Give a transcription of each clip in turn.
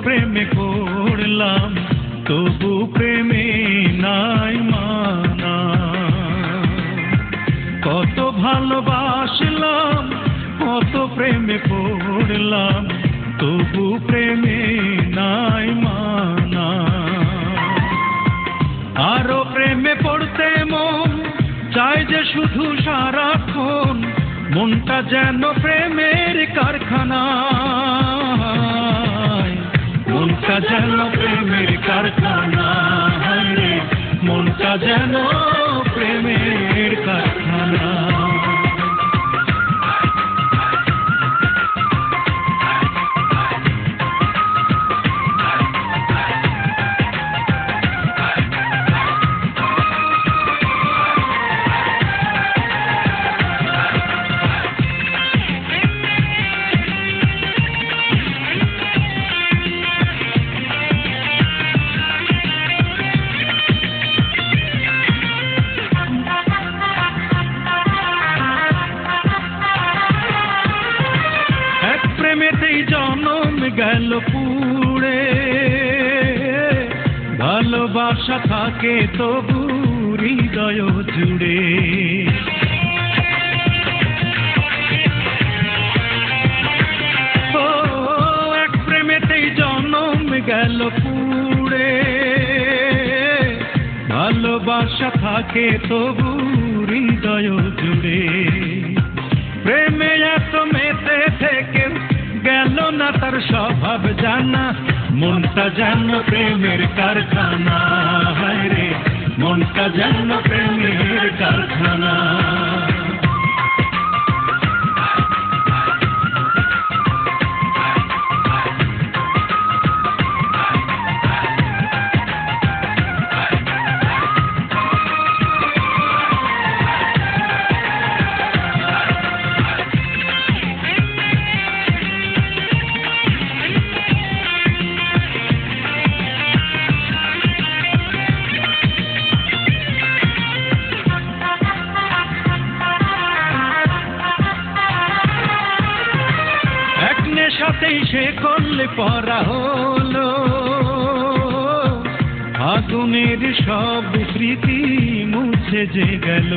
প্রেমে পড়লাম তবু প্রেমে নাই মানা। কত ভালোবাসলাম কত প্রেমে পড়লাম তবু প্রেমে নাই মানা। আরো প্রেমে পড়তে মন চাই যে শুধু সারাক্ষণ, মনটা যেন প্রেমের কারখানা, মনটা যেন প্রেমের কারখানা, মনটা যেন প্রেমের কারখানা। প্রেমেতেই জনম গেল পুড়ে, ভালোবাসা থাকে তবু হৃদয় জুড়ে। ও এক প্রেমেতেই জনম গেল পুড়ে, ভালোবাসা থাকে তবু হৃদয় জুড়ে। প্রেমে এত মেতে থেকে গেল না তার স্বভাব জানা, মনটা যেন প্রেমের কারখানা, রে মনটা যেন প্রেমের কারখানা। সাথেই সে করলে পরা হলো, আগুনের সব স্মৃতি মুছে যে গেল।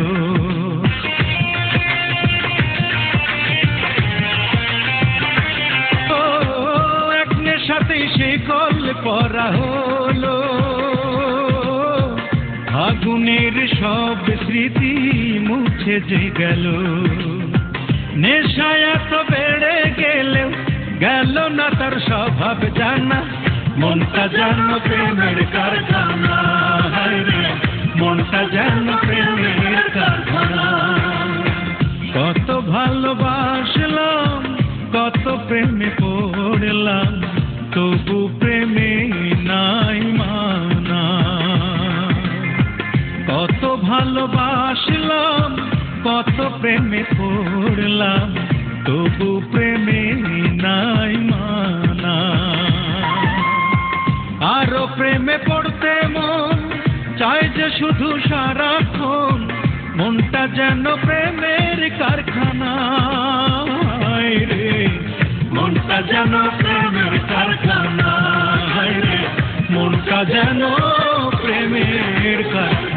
ও এক নেশাতেই সে করলে পরা হলো, আগুনের সব স্মৃতি মুছে যে গেল। নেশা এত বেড়ে গেলেও গেল না তার স্বভাব জানা, মনটা যেন প্রেমের কারখানা, মনটা যেন প্রেমের কারখানা। কত ভালোবাসলাম কত প্রেমে পড়লাম তবু প্রেমে নাই মানা। কত ভালোবাসলাম কত প্রেমে পড়লাম তবু প্রেমে নাই মানা। আরো প্রেমে পড়তে মন চাই যে শুধু সারাক্ষণ, মনটা যেন প্রেমের কারখানা, রে মনটা যেন প্রেমের কারখানা, রে মনটা যেন প্রেমের কারখানা।